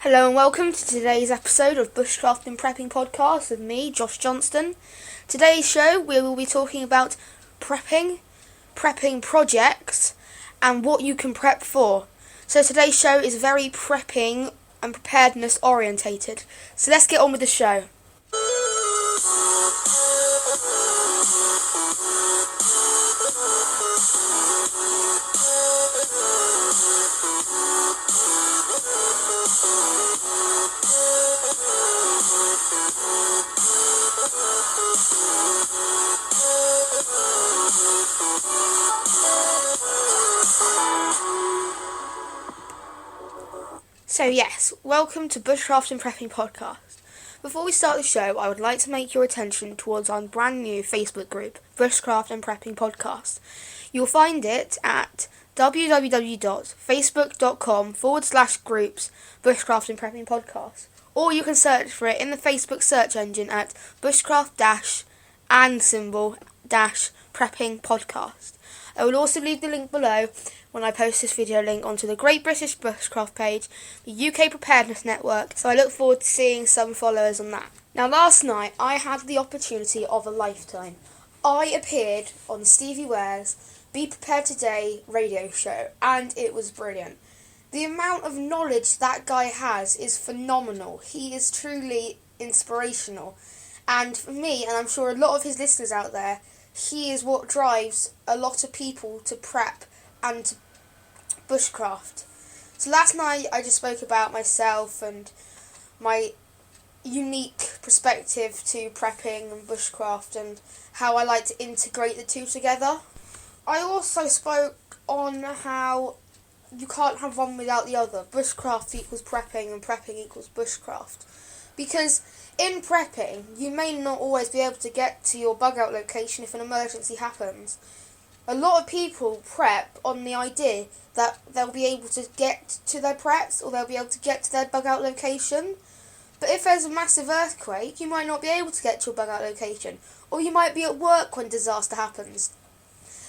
Hello and welcome to today's episode of Bushcraft and Prepping Podcast with me, Josh Johnston. Today's show we will be talking about prepping projects, and what you can prep for. So today's show is very prepping and preparedness orientated. So let's get on with the show. So yes, welcome to Bushcraft and Prepping Podcast. Before we start the show, I would like to make your attention towards our brand new Facebook group, Bushcraft and Prepping Podcast. You'll find it at www.facebook.com/groups Bushcraft and Prepping Podcast. Or you can search for it in the Facebook search engine at Bushcraft-Prepping Podcast. I will also leave the link below when I post this video link onto the Great British Bushcraft page, the UK Preparedness Network, so I look forward to seeing some followers on that. Now last night I had the opportunity of a lifetime. I appeared on Stevie Ware's Be Prepared Today radio show, and it was brilliant. The amount of knowledge that guy has is phenomenal. He is truly inspirational. And for me, and I'm sure a lot of his listeners out there, he is what drives a lot of people to prep and to bushcraft. So last night I just spoke about myself and my unique perspective to prepping and bushcraft and how I like to integrate the two together. I also spoke on how you can't have one without the other. Bushcraft equals prepping and prepping equals bushcraft. Because in prepping, you may not always be able to get to your bug out location if an emergency happens. A lot of people prep on the idea that they'll be able to get to their preps or they'll be able to get to their bug out location. But if there's a massive earthquake, you might not be able to get to your bug out location, or you might be at work when disaster happens.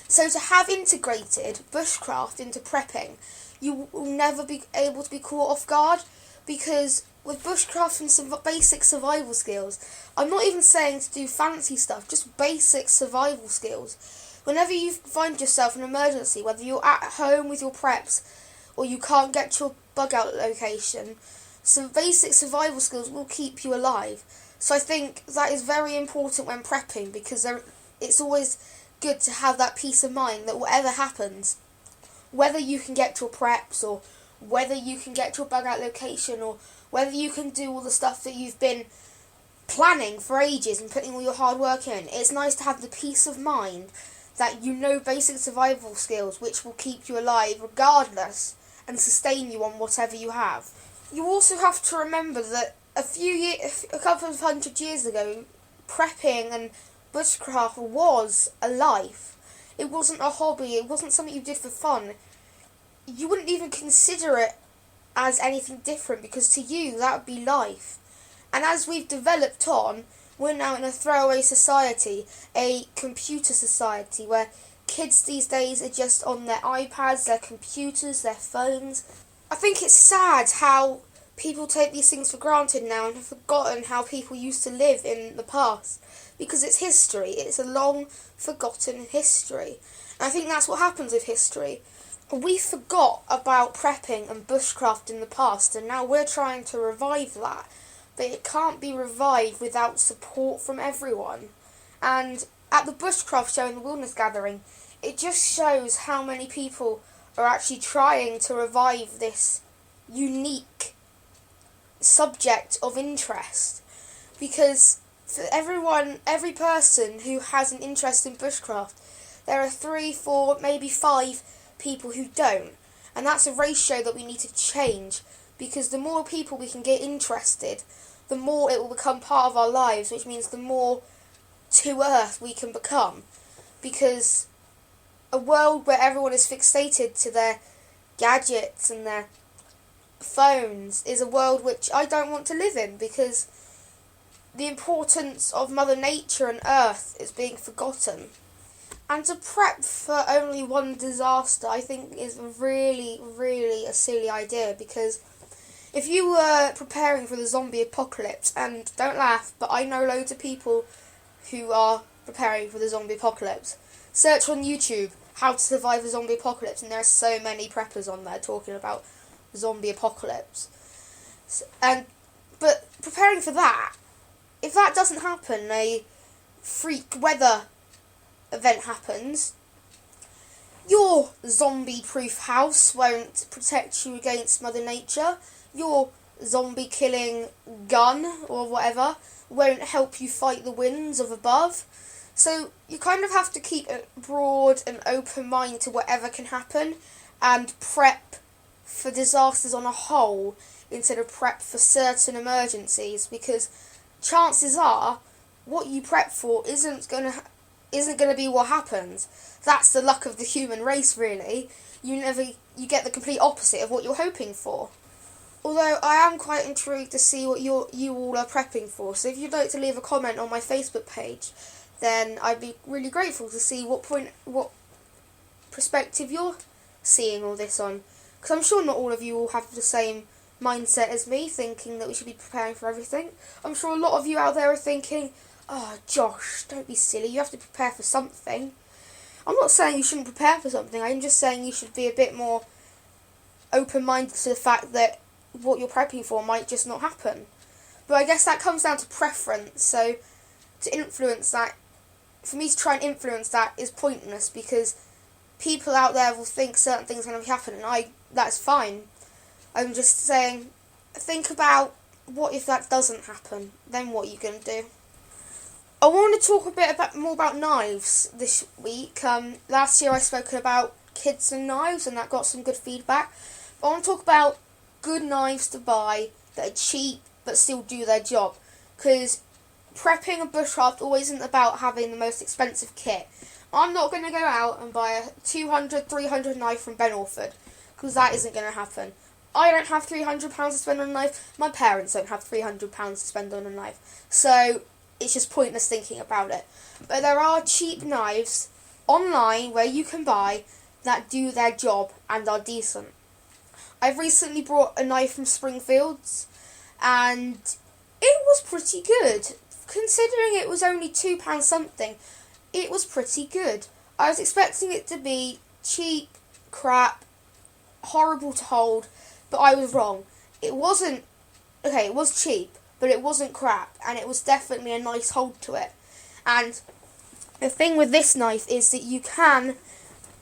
So to have integrated bushcraft into prepping, you will never be able to be caught off guard, because with bushcraft and some basic survival skills, I'm not even saying to do fancy stuff, just basic survival skills. Whenever you find yourself in an emergency, whether you're at home with your preps or you can't get to your bug out location, some basic survival skills will keep you alive. So I think that is very important when prepping, because it's always good to have that peace of mind that whatever happens, whether you can get to your preps or whether you can get to your bug out location or whether you can do all the stuff that you've been planning for ages and putting all your hard work in, it's nice to have the peace of mind that you know basic survival skills which will keep you alive regardless and sustain you on whatever you have. You also have to remember that a couple of 100 years ago, prepping and bushcraft was a life. It wasn't a hobby, it wasn't something you did for fun. You wouldn't even consider it as anything different, because to you that would be life. And as we've developed on, we're now in a throwaway society, a computer society, where kids these days are just on their iPads, their computers, their phones. I think it's sad how people take these things for granted now and have forgotten how people used to live in the past, because it's history. It's a long forgotten history. And I think that's what happens with history. We forgot about prepping and bushcraft in the past, and now we're trying to revive that. But it can't be revived without support from everyone. And at the Bushcraft show in the Wilderness Gathering, it just shows how many people are actually trying to revive this unique subject of interest. Because for every person who has an interest in bushcraft, there are 3, 4, maybe 5 people who don't. And that's a ratio that we need to change, because the more people we can get interested, the more it will become part of our lives, which means the more to earth we can become. Because a world where everyone is fixated to their gadgets and their phones is a world which I don't want to live in, because the importance of Mother Nature and Earth is being forgotten. And to prep for only one disaster, I think, is really, really a silly idea, because If you were preparing for the zombie apocalypse, and don't laugh, but I know loads of people who are preparing for the zombie apocalypse. Search on YouTube how to survive the zombie apocalypse, and there are so many preppers on there talking about the zombie apocalypse. But preparing for that, if that doesn't happen, a freak weather event happens, your zombie-proof house won't protect you against Mother Nature. Your zombie-killing gun or whatever won't help you fight the winds of above. So you kind of have to keep a broad and open mind to whatever can happen and prep for disasters on a whole instead of prep for certain emergencies, because chances are what you prep for isn't going to be what happens. That's the luck of the human race, really. You get the complete opposite of what you're hoping for. Although I am quite intrigued to see what you all are prepping for. So if you'd like to leave a comment on my Facebook page, then I'd be really grateful to see what perspective you're seeing all this on. Because I'm sure not all of you will have the same mindset as me, thinking that we should be preparing for everything. I'm sure a lot of you out there are thinking, oh, Josh, don't be silly, you have to prepare for something. I'm not saying you shouldn't prepare for something, I'm just saying you should be a bit more open-minded to the fact that what you're prepping for might just not happen. But I guess that comes down to preference, so to influence that, for me to try and influence that is pointless, because people out there will think certain things are going to be happening, and that's fine. I'm just saying, think about what if that doesn't happen, then what are you going to do? I want to talk a bit more about knives this week. Last year I spoke about kids and knives, and that got some good feedback. But I want to talk about good knives to buy that are cheap but still do their job, because prepping a bushcraft always isn't about having the most expensive kit. I'm not going to go out and buy a 200, 300 knife from Ben Orford, because that isn't going to happen. I don't have £300 to spend on a knife. My parents don't have £300 to spend on a knife. So it's just pointless thinking about it. But there are cheap knives online where you can buy that do their job and are decent. I've recently bought a knife from Springfield's, and it was pretty good. Considering it was only £2 something, it was pretty good. I was expecting it to be cheap, crap, horrible to hold, but I was wrong. It wasn't, okay, it was cheap, but it wasn't crap, and it was definitely a nice hold to it. And the thing with this knife is that you can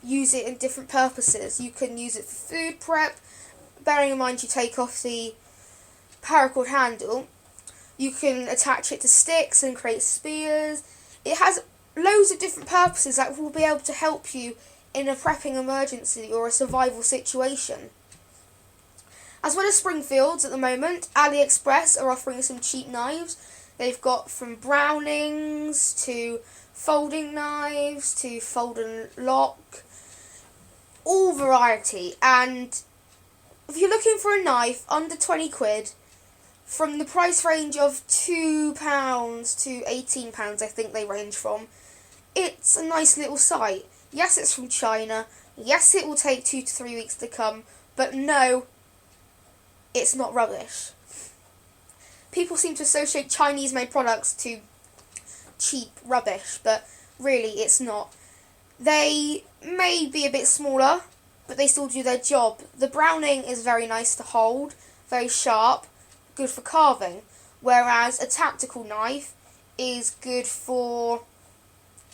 use it in different purposes. You can use it for food prep, bearing in mind you take off the paracord handle. You can attach it to sticks and create spears. It has loads of different purposes that will be able to help you in a prepping emergency or a survival situation. As well as Springfield's at the moment, AliExpress are offering some cheap knives. They've got from Brownings to folding knives to fold and lock, all variety. And if you're looking for a knife under 20 quid, from the price range of £2 to £18, I think they range from, it's a nice little site. Yes, it's from China. Yes, it will take 2 to 3 weeks to come. But no, it's not rubbish. People seem to associate Chinese-made products to cheap rubbish, but really it's not. They may be a bit smaller, but they still do their job. The Browning is very nice to hold, very sharp, good for carving, whereas a tactical knife is good for,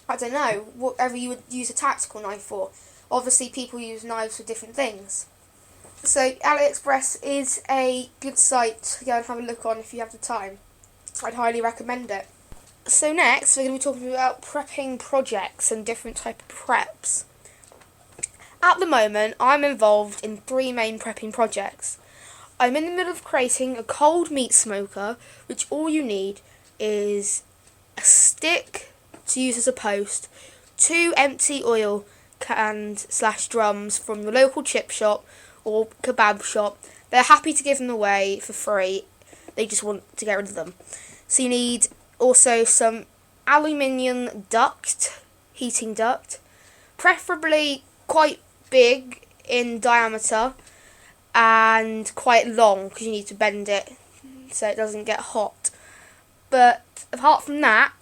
I don't know, whatever you would use a tactical knife for. Obviously people use knives for different things. So AliExpress is a good site to go and have a look on if you have the time. I'd highly recommend it. So next we're going to be talking about prepping projects and different type of preps. At the moment I'm involved in 3 main prepping projects. I'm in the middle of creating a cold meat smoker, which all you need is a stick to use as a post, 2 empty oil cans / drums from the local chip shop or kebab shop. They're happy to give them away for free. They just want to get rid of them. So you need also some aluminium duct, heating duct, preferably quite big in diameter, and quite long because you need to bend it so it doesn't get hot. But apart from that,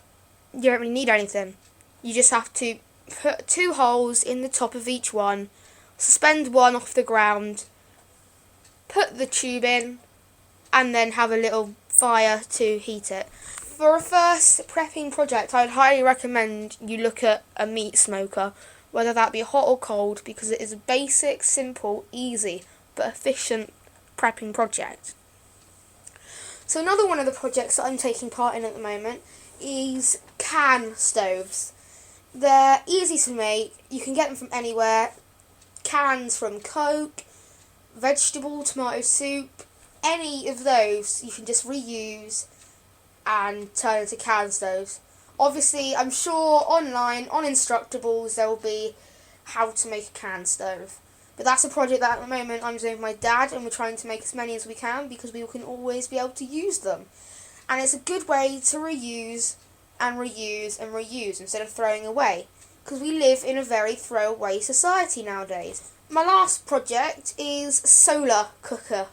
you don't really need anything. You just have to put 2 holes in the top of each one, suspend one off the ground, put the tube in, and then have a little fire to heat it. For a first prepping project, I would highly recommend you look at a meat smoker, whether that be hot or cold, because it is a basic, simple, easy, but efficient prepping project. So another one of the projects that I'm taking part in at the moment is can stoves. They're easy to make, you can get them from anywhere. Cans from Coke, vegetable, tomato soup, any of those you can just reuse and turn into can stoves. Obviously, I'm sure online, on Instructables, there will be how to make a can stove. But that's a project that at the moment I'm doing with my dad, and we're trying to make as many as we can because we can always be able to use them. And it's a good way to reuse and reuse and reuse instead of throwing away, because we live in a very throwaway society nowadays. My last project is solar cooker.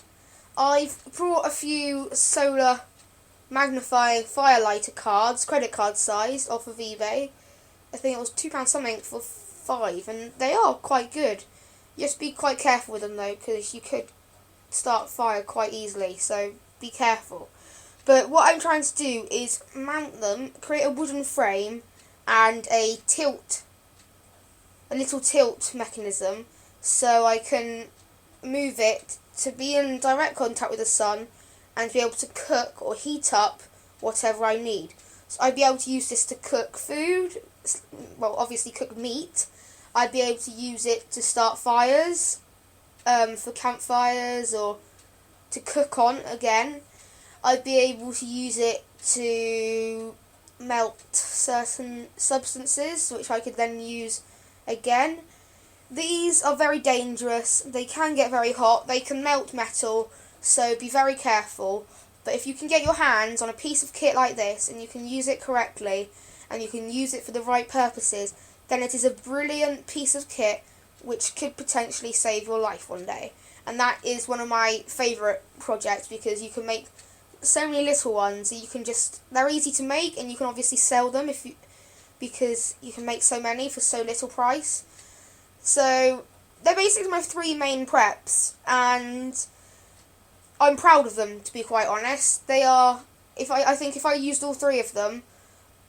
I've brought a few solar magnifying firelighter cards, credit card size, off of eBay. I think it was £2 something for 5, and they are quite good. You have to be quite careful with them though, because you could start fire quite easily, so be careful. But what I'm trying to do is mount them, create a wooden frame and a little tilt mechanism, so I can move it to be in direct contact with the sun and be able to cook or heat up whatever I need. So I'd be able to use this to cook food, well obviously cook meat. I'd be able to use it to start fires, for campfires or to cook on again. I'd be able to use it to melt certain substances, which I could then use again. These are very dangerous, they can get very hot, they can melt metal, so be very careful. But if you can get your hands on a piece of kit like this and you can use it correctly and you can use it for the right purposes, then it is a brilliant piece of kit which could potentially save your life one day. And that is one of my favourite projects because you can make so many little ones. They're easy to make, and you can obviously sell them because you can make so many for so little price. So they're basically my 3 main preps, and I'm proud of them, to be quite honest. They are, I think if I used all 3 of them,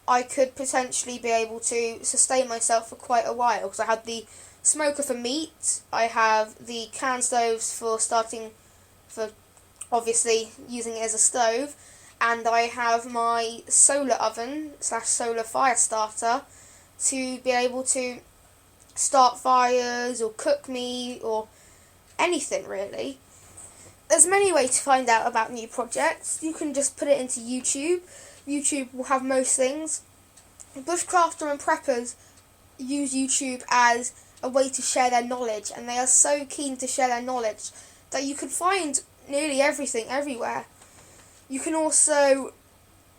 I could potentially be able to sustain myself for quite a while, because I had the smoker for meat, I have the can stoves for obviously using it as a stove, and I have my solar oven / solar fire starter to be able to start fires or cook meat or anything really. There's many ways to find out about new projects. You can just put it into YouTube. YouTube will have most things. Bushcrafters and preppers use YouTube as a way to share their knowledge, and they are so keen to share their knowledge that you can find nearly everything everywhere. You can also,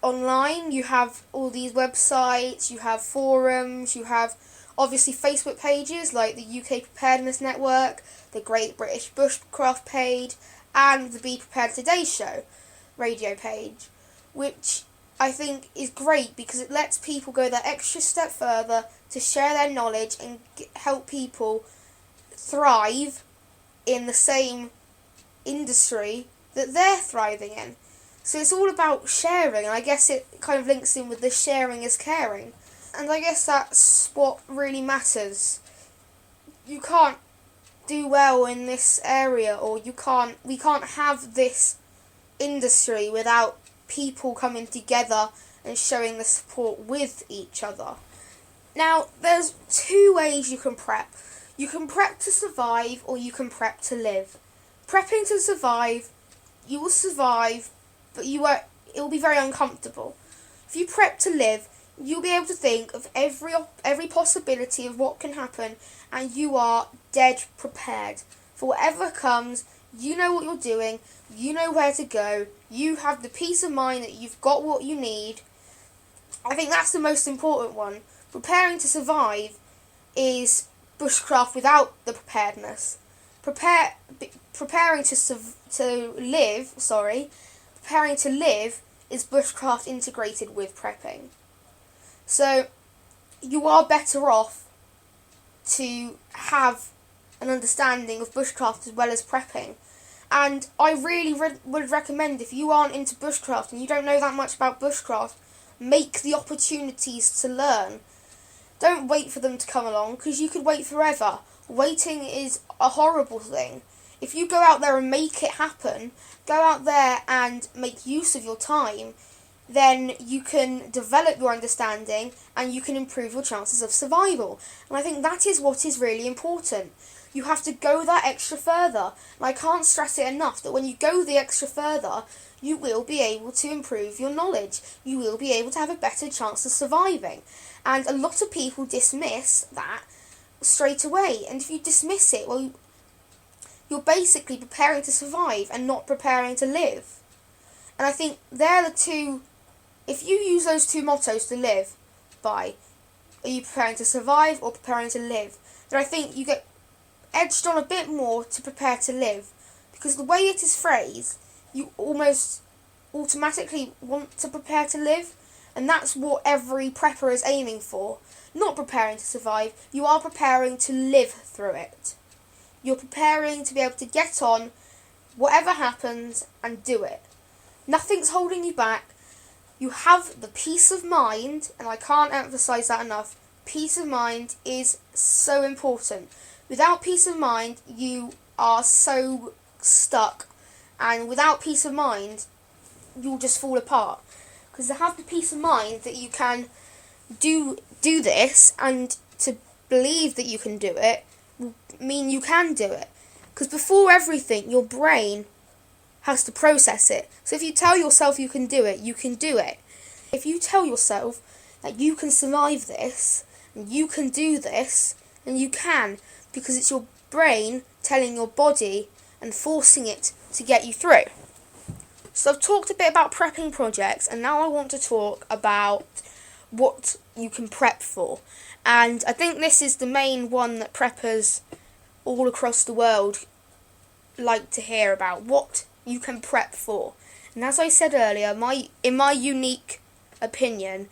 online, you have all these websites, you have forums, you have obviously Facebook pages like the UK Preparedness Network, the Great British Bushcraft page, and the Be Prepared Today show radio page, which I think is great because it lets people go that extra step further to share their knowledge and help people thrive in the same industry that they're thriving in. So it's all about sharing, and I guess it kind of links in with the sharing is caring. And I guess that's what really matters. You can't do well in this area, or we can't have this industry without people coming together and showing the support with each other. Now, there's 2 ways you can prep. You can prep to survive, or you can prep to live. Prepping to survive, you will survive, but it will be very uncomfortable. If you prep to live, you'll be able to think of every possibility of what can happen, and you are dead prepared. For whatever comes, you know what you're doing, you know where to go, you have the peace of mind that you've got what you need. I think that's the most important one. Preparing to survive is bushcraft without the preparedness. preparing to live. Preparing to live is bushcraft integrated with prepping. So you are better off to have an understanding of bushcraft as well as prepping. And I really would recommend, if you aren't into bushcraft and you don't know that much about bushcraft, make the opportunities to learn. Don't wait for them to come along, because you could wait forever. Waiting is a horrible thing. If you go out there and make it happen, go out there and make use of your time, then you can develop your understanding and you can improve your chances of survival. And I think that is what is really important. You have to go that extra further. And I can't stress it enough that when you go the extra further, you will be able to improve your knowledge. You will be able to have a better chance of surviving. And a lot of people dismiss that straight away. And if you dismiss it, well, you're basically preparing to survive and not preparing to live. And I think they're the two. If you use those two mottos to live by, are you preparing to survive or preparing to live, then I think you get edged on a bit more to prepare to live. Because the way it is phrased, you almost automatically want to prepare to live. And that's what every prepper is aiming for. Not preparing to survive, you are preparing to live through it. You're preparing to be able to get on whatever happens and do it. Nothing's holding you back. You have the peace of mind, and I can't emphasise that enough. Peace of mind is so important. Without peace of mind, you are so stuck. And without peace of mind, you'll just fall apart. Because to have the peace of mind that you can do this, and to believe that you can do it, will mean you can do it. Because before everything, your brain has to process it. So if you tell yourself you can do it, you can do it. If you tell yourself that you can survive this, and you can do this, then you can. Because it's your brain telling your body and forcing it to get you through. So I've talked a bit about prepping projects, and now I want to talk about what you can prep for. And I think this is the main one that preppers all across the world like to hear about, what you can prep for. And as I said earlier, in my unique opinion,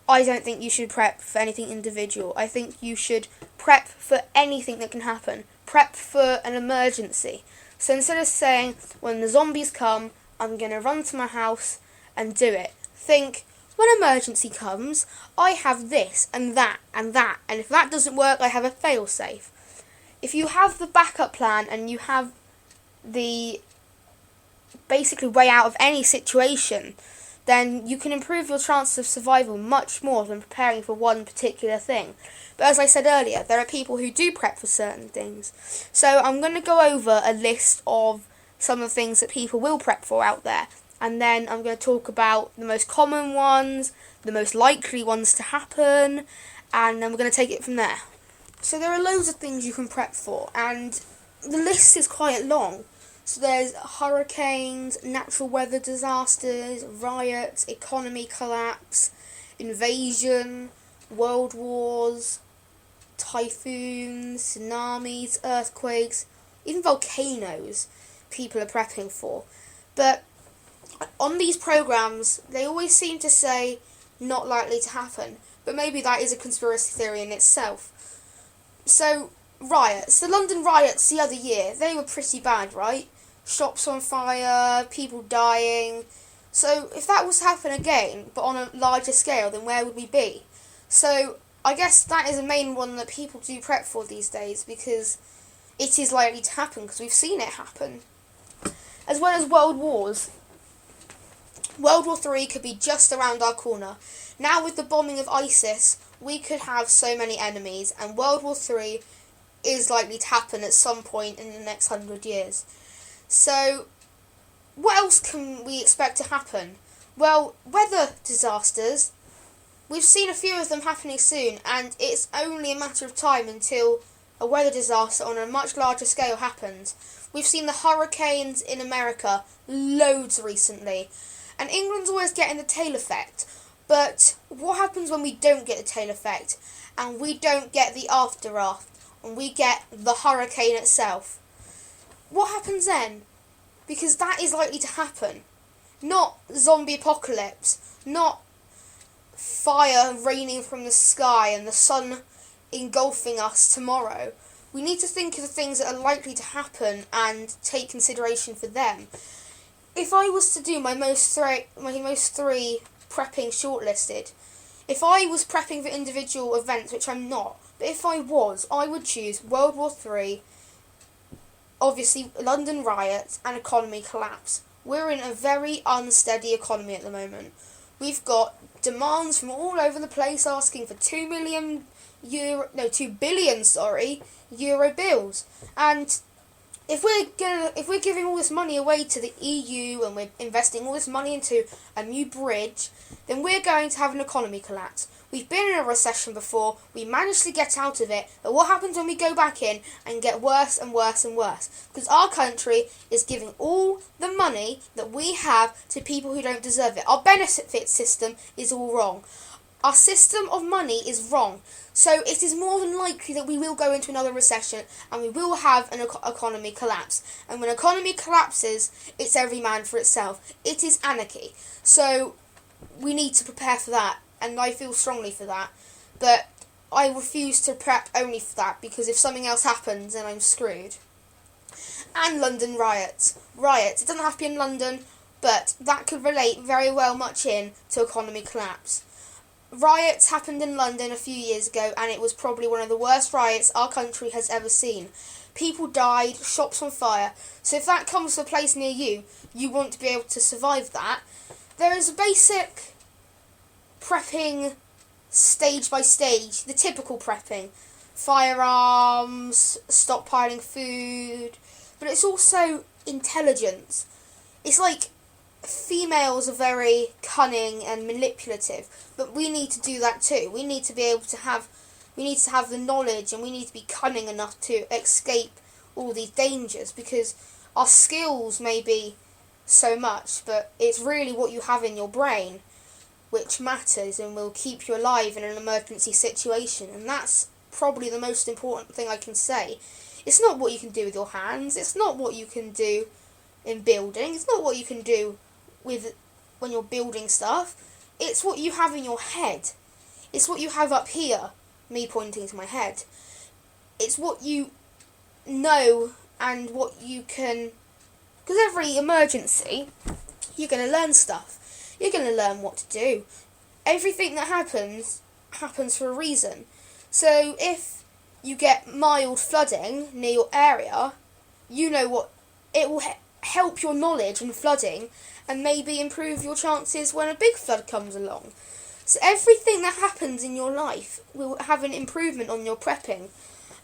I don't think you should prep for anything individual. I think you should prep for anything that can happen. Prep for an emergency. So instead of saying, when the zombies come, I'm going to run to my house and do it, think, when an emergency comes, I have this and that and that, and if that doesn't work, I have a fail-safe. If you have the backup plan and you have the basically way out of any situation, then you can improve your chances of survival much more than preparing for one particular thing. But as I said earlier, there are people who do prep for certain things. So I'm going to go over a list of some of the things that people will prep for out there. And then I'm going to talk about the most common ones, the most likely ones to happen, and then we're going to take it from there. So there are loads of things you can prep for, and the list is quite long. So there's hurricanes, natural weather disasters, riots, economy collapse, invasion, world wars, typhoons, tsunamis, earthquakes, even volcanoes people are prepping for. But on these programs, they always seem to say not likely to happen, but maybe that is a conspiracy theory in itself. So, riots. The London riots the other year, they were pretty bad, right? Shops on fire, people dying. So, if that was to happen again, but on a larger scale, then where would we be? So, I guess that is a main one that people do prep for these days, because it is likely to happen, because we've seen it happen. As well as world wars. World War III could be just around our corner. Now with the bombing of ISIS, we could have so many enemies, and World War III is likely to happen at some point in the next 100 years. So, what else can we expect to happen? Well, weather disasters. We've seen a few of them happening soon, and it's only a matter of time until a weather disaster on a much larger scale happens. We've seen the hurricanes in America loads recently. And England's always getting the tail effect. But what happens when we don't get the tail effect? And we don't get the aftermath? And we get the hurricane itself? what happens then? Because that is likely to happen. Not zombie apocalypse, not fire raining from the sky and the sun engulfing us tomorrow. We need to think of the things that are likely to happen and take consideration for them. If I was to do my most three prepping shortlisted, if I was prepping for individual events, which I'm not, but if I was, I would choose World War III, obviously London riots and economy collapse. We're in a very unsteady economy at the moment. We've got demands from all over the place asking for 2 billion euro bills. And if we're giving all this money away to the EU and we're investing all this money into a new bridge, then we're going to have an economy collapse. We've been in a recession before, we managed to get out of it, but what happens when we go back in and get worse and worse and worse? Because our country is giving all the money that we have to people who don't deserve it. Our benefit system is all wrong. Our system of money is wrong. So it is more than likely that we will go into another recession and we will have an economy collapse. And when economy collapses, it's every man for itself. It is anarchy. So we need to prepare for that, and I feel strongly for that. But I refuse to prep only for that, because if something else happens, then I'm screwed. And London riots. It doesn't have to be in London, but that could relate very well much in to economy collapse. Riots happened in London a few years ago, and it was probably one of the worst riots our country has ever seen. People died, shops on fire. So if that comes to a place near you, you want to be able to survive that. There is a basic prepping stage by stage, the typical prepping. Firearms, stockpiling food, but it's also intelligence. It's like females are very cunning and manipulative, but we need to do that too. We need to be able to have the knowledge, and we need to be cunning enough to escape all these dangers, because our skills may be so much, but it's really what you have in your brain which matters and will keep you alive in an emergency situation. And that's probably the most important thing I can say. It's not what you can do with your hands, it's not what you can do in building, it's not what you can do when you're building stuff. It's what you have in your head. It's what you have up here, me pointing to my head. It's what you know and what you can... Because every emergency, you're going to learn stuff. You're going to learn what to do. Everything that happens for a reason. So if you get mild flooding near your area, you know what... It will help your knowledge in flooding and maybe improve your chances when a big flood comes along. So everything that happens in your life will have an improvement on your prepping.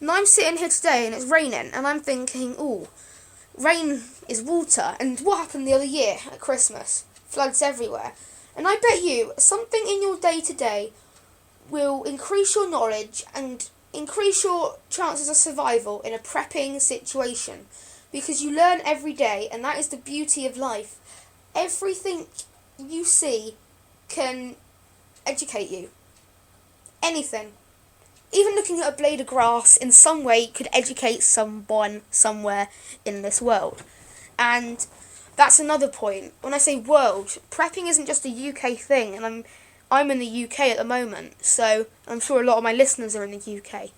And I'm sitting here today and it's raining, and I'm thinking, ooh, rain is water. And what happened the other year at Christmas? Floods everywhere. And I bet you something in your day-to-day will increase your knowledge and increase your chances of survival in a prepping situation. Because you learn every day, and that is the beauty of life. Everything you see can educate you. Anything. Even looking at a blade of grass in some way could educate someone somewhere in this world. And that's another point. When I say world, prepping isn't just a UK thing, and I'm in the UK at the moment, so I'm sure a lot of my listeners are in the UK.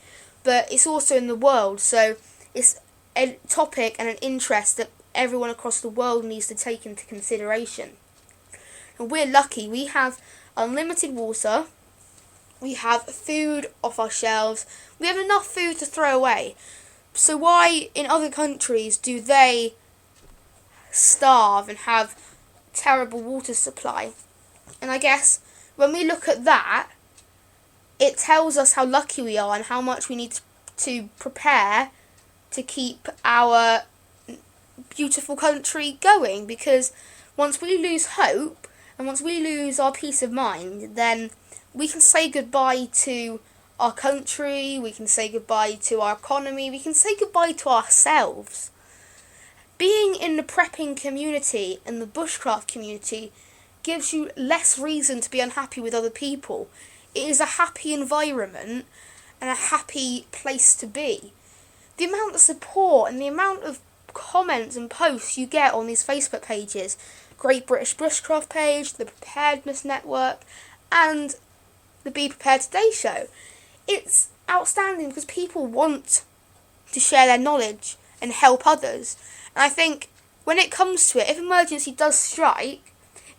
But it's also in the world, so it's a topic and an interest that everyone across the world needs to take into consideration. And we're lucky. We have unlimited water. We have food off our shelves. We have enough food to throw away. So why in other countries do they starve and have terrible water supply? And I guess when we look at that, it tells us how lucky we are and how much we need to prepare to keep our beautiful country going. Because once we lose hope and once we lose our peace of mind, then we can say goodbye to our country, we can say goodbye to our economy, we can say goodbye to ourselves. Being in the prepping community and the bushcraft community gives you less reason to be unhappy with other people. It is a happy environment and a happy place to be. The amount of support and the amount of comments and posts you get on these Facebook pages, Great British Bushcraft page, the Preparedness Network, and the Be Prepared Today show. It's outstanding because people want to share their knowledge and help others. And I think when it comes to it, if emergency does strike,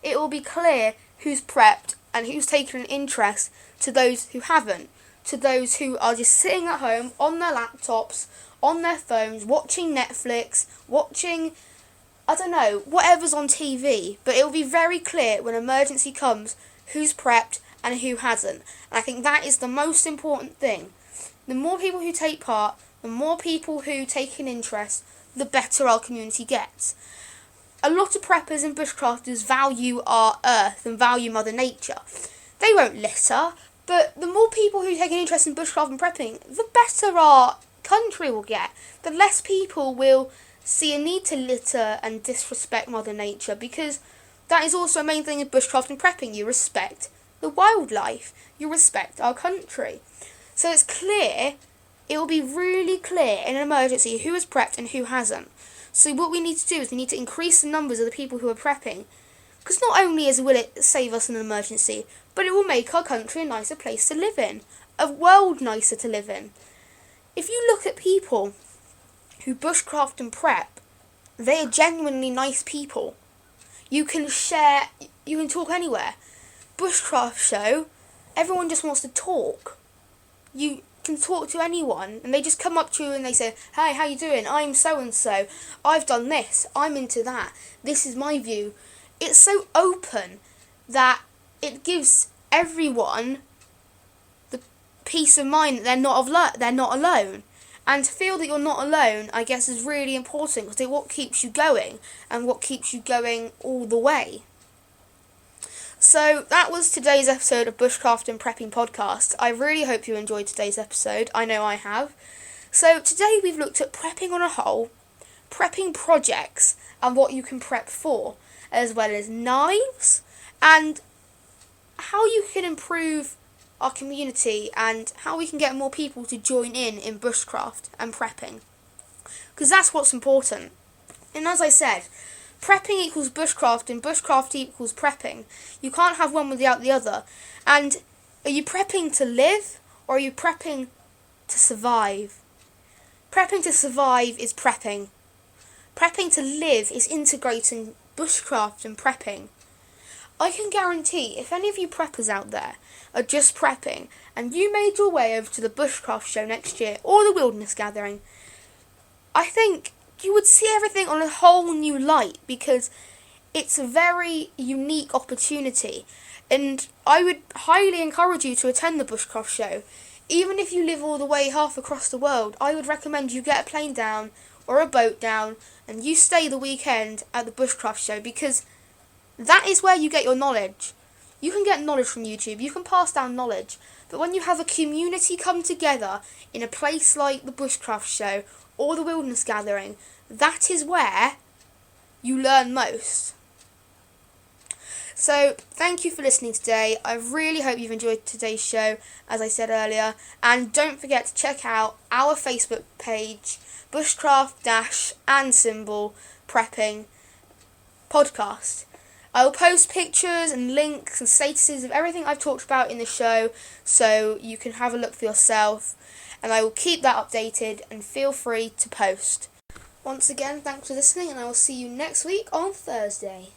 it will be clear who's prepped and who's taken an interest to those who haven't, to those who are just sitting at home on their laptops, on their phones, watching Netflix, watching, I don't know, whatever's on TV. But it will be very clear when emergency comes who's prepped and who hasn't. And I think that is the most important thing. The more people who take part, the more people who take an interest, the better our community gets. A lot of preppers and bushcrafters value our earth and value Mother Nature. They won't litter, but the more people who take an interest in bushcraft and prepping, the better our country will get. The less people will see a need to litter and disrespect Mother Nature, because that is also a main thing in bushcraft and prepping. You respect the wildlife, you respect our country. So it's clear, it will be really clear in an emergency who is prepped and who hasn't. So what we need to do is we need to increase the numbers of the people who are prepping, because not only will it save us in an emergency, but it will make our country a nicer place to live in, a world nicer to live in. If you look at people who bushcraft and prep, they are genuinely nice people. You can share, you can talk anywhere. Bushcraft show, everyone just wants to talk. You can talk to anyone and they just come up to you and they say, "Hey, how you doing? I'm so and so. I've done this. I'm into that. This is my view." It's so open that it gives everyone the peace of mind that they're not alone. And to feel that you're not alone, I guess, is really important, because it's what keeps you going and what keeps you going all the way. So that was today's episode of Bushcraft and Prepping Podcast. I really hope you enjoyed today's episode. I know I have. So today we've looked at prepping on a whole, prepping projects and what you can prep for, as well as knives and how you can improve our community and how we can get more people to join in bushcraft and prepping. Because that's what's important. And as I said, prepping equals bushcraft and bushcraft equals prepping. You can't have one without the other. And are you prepping to live or are you prepping to survive? Prepping to survive is prepping. Prepping to live is integrating bushcraft and prepping. I can guarantee if any of you preppers out there are just prepping and you made your way over to the Bushcraft show next year or the Wilderness Gathering, I think you would see everything on a whole new light, because it's a very unique opportunity, and I would highly encourage you to attend the Bushcraft show. Even if you live all the way half across the world, I would recommend you get a plane down or a boat down and you stay the weekend at the Bushcraft show, because that is where you get your knowledge. You can get knowledge from YouTube, you can pass down knowledge, but when you have a community come together in a place like the Bushcraft show or the Wilderness Gathering, that is where you learn most. So, thank you for listening today. I really hope you've enjoyed today's show, as I said earlier, and don't forget to check out our Facebook page, Bushcraft-and Prepping Podcast. I will post pictures and links and statuses of everything I've talked about in the show, so you can have a look for yourself, and I will keep that updated, and feel free to post. Once again, thanks for listening, and I will see you next week on Thursday.